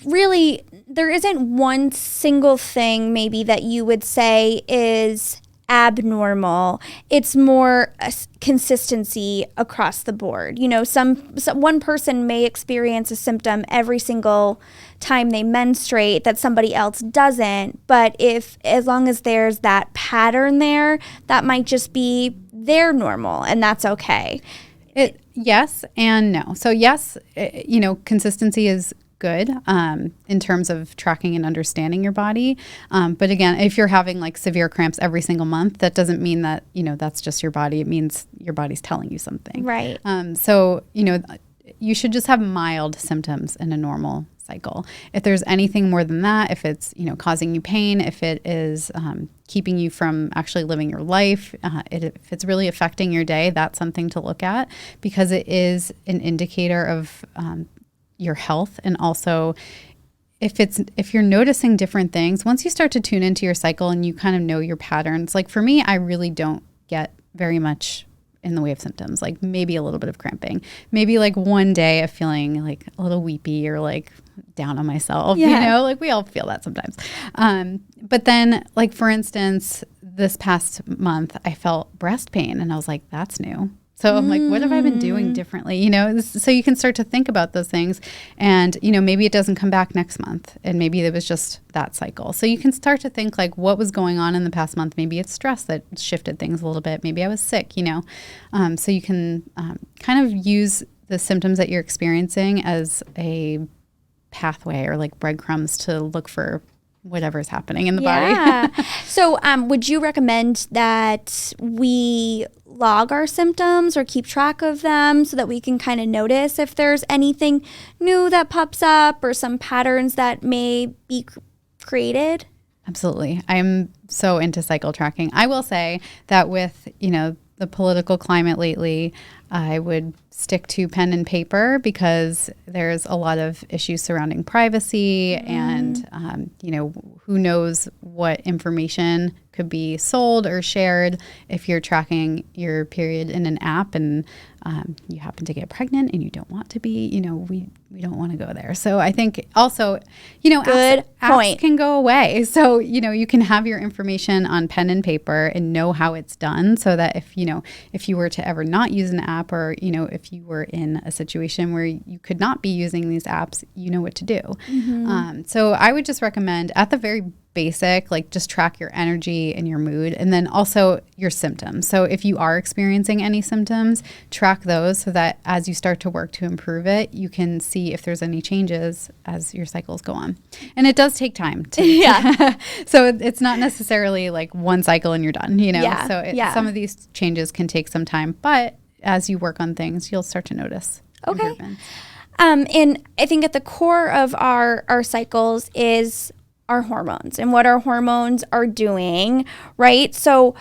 really, there isn't one single thing maybe that you would say is abnormal. It's more a consistency across the board. One person may experience a symptom every single time they menstruate that somebody else doesn't, but as long as there's that pattern there, that might just be their normal, and that's okay. Yes and no. So yes, consistency is good in terms of tracking and understanding your body. But again, if you're having like severe cramps every single month, that doesn't mean that, that's just your body. It means your body's telling you something. Right. So, you should just have mild symptoms in a normal cycle. If there's anything more than that, if it's, causing you pain, if it is keeping you from actually living your life, if it's really affecting your day, that's something to look at, because it is an indicator of your health. And also if you're noticing different things, once you start to tune into your cycle and you kind of know your patterns, like for me, I really don't get very much in the way of symptoms, like maybe a little bit of cramping, maybe like one day of feeling like a little weepy or like down on myself, like we all feel that sometimes. But then like, for instance, this past month I felt breast pain and I was like, that's new. So I'm like, what have I been doing differently? So you can start to think about those things and, maybe it doesn't come back next month and maybe it was just that cycle. So you can start to think like what was going on in the past month. Maybe it's stress that shifted things a little bit. Maybe I was sick, so you can kind of use the symptoms that you're experiencing as a pathway or like breadcrumbs to look for whatever's happening in the body. So would you recommend that we log our symptoms or keep track of them so that we can kind of notice if there's anything new that pops up or some patterns that may be created? Absolutely. I'm so into cycle tracking. I will say that with, the political climate lately, I would stick to pen and paper because there's a lot of issues surrounding privacy and, who knows what information could be sold or shared if you're tracking your period in an app and you happen to get pregnant and you don't want to be, we don't want to go there. So I think also, good point. Apps can go away. So, you can have your information on pen and paper and know how it's done so that if you were to ever not use an app or, if you were in a situation where you could not be using these apps, you know what to do. Mm-hmm. So I would just recommend at the very basic, like just track your energy and your mood and then also your symptoms. So if you are experiencing any symptoms, track those so that as you start to work to improve it, you can see if there's any changes as your cycles go on. And it does take time to, so it's not necessarily like one cycle and you're done, So some of these changes can take some time, but as you work on things, you'll start to notice improvements. And I think at the core of our cycles is our hormones and what our hormones are doing, right? So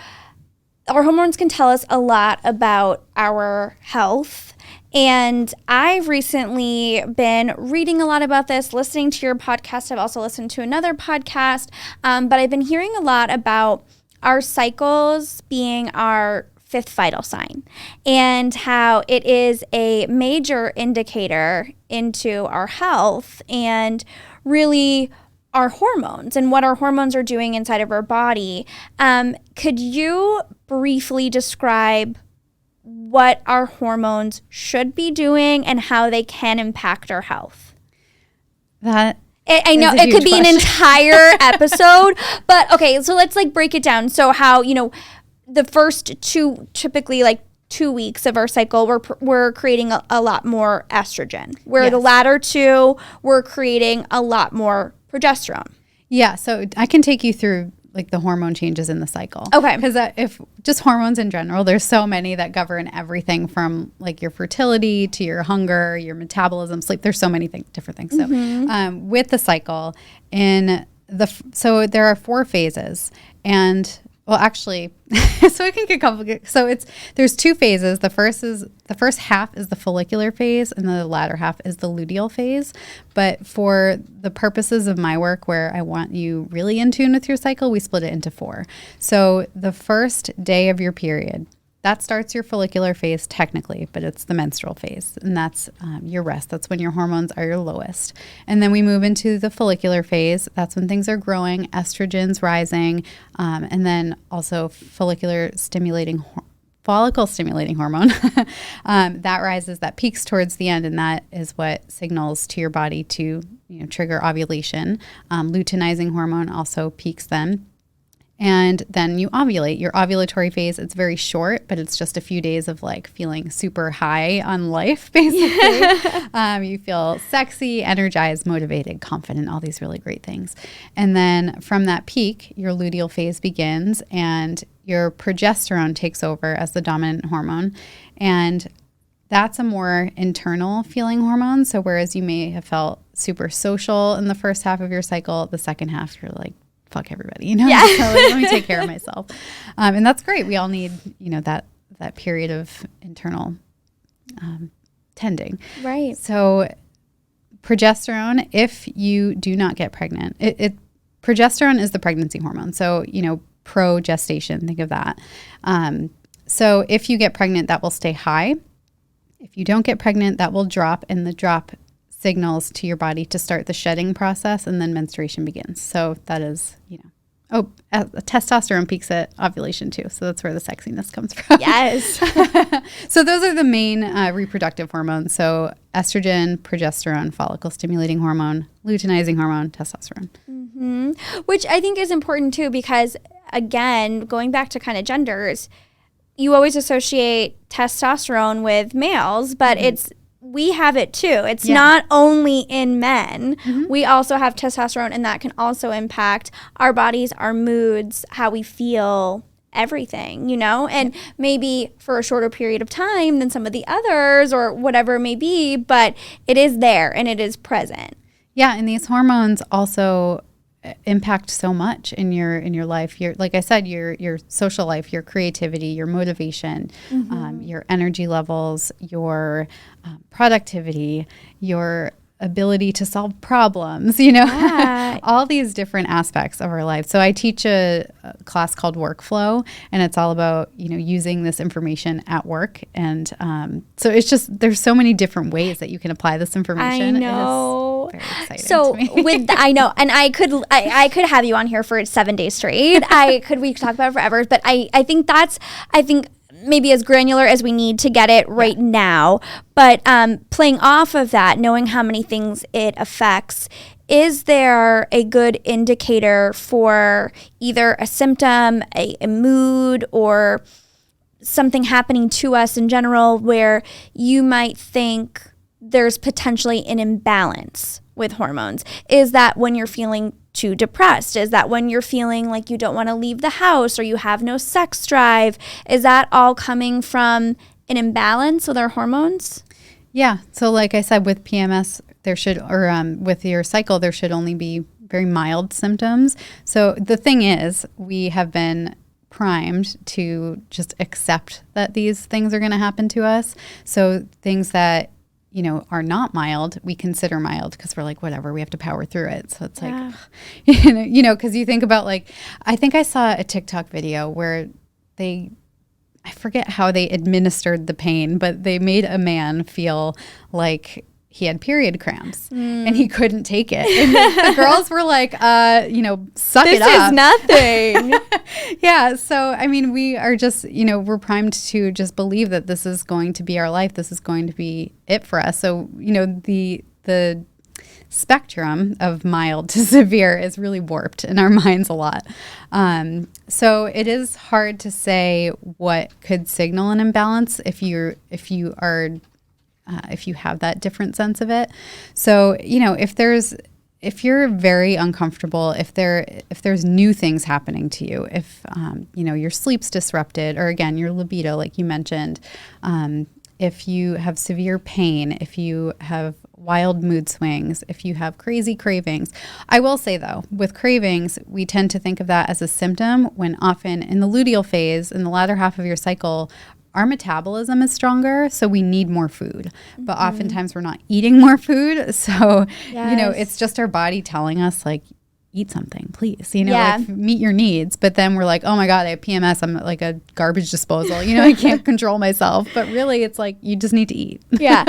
our hormones can tell us a lot about our health. And I've recently been reading a lot about this, listening to your podcast. I've also listened to another podcast, but I've been hearing a lot about our cycles being our fifth vital sign and how it is a major indicator into our health and really our hormones and what our hormones are doing inside of our body. Could you briefly describe what our hormones should be doing and how they can impact our health? I know it could be an entire episode, but okay, so let's like break it down. So how, the first typically 2 weeks of our cycle, we're creating a lot more estrogen. Where the latter two, we're creating a lot more progesterone. Yeah, so I can take you through like the hormone changes in the cycle. Okay. Because if just hormones in general, there's so many that govern everything from like your fertility to your hunger, your metabolism, sleep. There's so many different things. Mm-hmm. So with the cycle, so there are 4 phases, and well, actually, so it can get complicated. So there's 2 phases. The first half is the follicular phase, and the latter half is the luteal phase. But for the purposes of my work, where I want you really in tune with your cycle, we split it into 4. So the first day of your period that starts your follicular phase technically, but it's the menstrual phase, and that's your rest. That's when your hormones are your lowest. And then we move into the follicular phase. That's when things are growing, estrogen's rising, and then also follicle stimulating hormone that rises, that peaks towards the end, and that is what signals to your body to trigger ovulation. Luteinizing hormone also peaks then. And then you ovulate. Your ovulatory phase, it's very short, but it's just a few days of like feeling super high on life, basically. You feel sexy, energized, motivated, confident, all these really great things. And then from that peak, your luteal phase begins and your progesterone takes over as the dominant hormone. And that's a more internal feeling hormone. So whereas you may have felt super social in the first half of your cycle, the second half, you're like, fuck everybody, Yeah. So let me take care of myself. And that's great. We all need, that period of internal tending. Right. So progesterone, if you do not get pregnant, progesterone is the pregnancy hormone. So, pro-gestation, think of that. So if you get pregnant, that will stay high. If you don't get pregnant, that will drop, and the drop signals to your body to start the shedding process, and then menstruation begins. So that is, testosterone peaks at ovulation too. So that's where the sexiness comes from. Yes. So those are the main reproductive hormones. So estrogen, progesterone, follicle stimulating hormone, luteinizing hormone, testosterone. Mm-hmm. Which I think is important too, because again, going back to kind of genders, you always associate testosterone with males, but we have it too. It's not only in men. Mm-hmm. We also have testosterone, and that can also impact our bodies, our moods, how we feel, everything, and maybe for a shorter period of time than some of the others or whatever it may be, but it is there and it is present. Yeah, and these hormones also impact so much in your life. Like I said, your social life, your creativity, your motivation, your energy levels, your productivity, your ability to solve problems, all these different aspects of our life. So I teach a class called Workflow, and it's all about, using this information at work. And so it's just, there's so many different ways that you can apply this information. I know. It is very exciting so to me. I know, and I could have you on here for 7 days straight. We could talk about it forever, but I think maybe as granular as we need to get it right now, but playing off of that, knowing how many things it affects, is there a good indicator for either a symptom, a mood, or something happening to us in general where you might think there's potentially an imbalance with hormones? Is that when you're feeling too depressed? Is that when you're feeling like you don't want to leave the house or you have no sex drive? Is that all coming from an imbalance with our hormones? Yeah. So like I said, with PMS, with your cycle, there should only be very mild symptoms. So the thing is, we have been primed to just accept that these things are going to happen to us. So things that are not mild, we consider mild because we're like, whatever, we have to power through it. So it's like, because you think about I think I saw a TikTok video where I forget how they administered the pain, but they made a man feel like he had period cramps and he couldn't take it. And the girls were like, suck it up. This is nothing. Yeah. So, I mean, we are just, we're primed to just believe that this is going to be our life. This is going to be it for us. So, the spectrum of mild to severe is really warped in our minds a lot. So it is hard to say what could signal an imbalance if you have that different sense of it. So, if you're very uncomfortable, if there's new things happening to you, if, your sleep's disrupted, or again, your libido, like you mentioned, if you have severe pain, if you have wild mood swings, if you have crazy cravings. I will say though, with cravings, we tend to think of that as a symptom when often in the luteal phase, in the latter half of your cycle, our metabolism is stronger, so we need more food. But oftentimes we're not eating more food. So, it's just our body telling us eat something, please. You know, Yeah. like meet your needs. But then we're like, oh my God, I have PMS. I'm like a garbage disposal. You know, I can't control myself. But really, it's like you just need to eat. Yeah.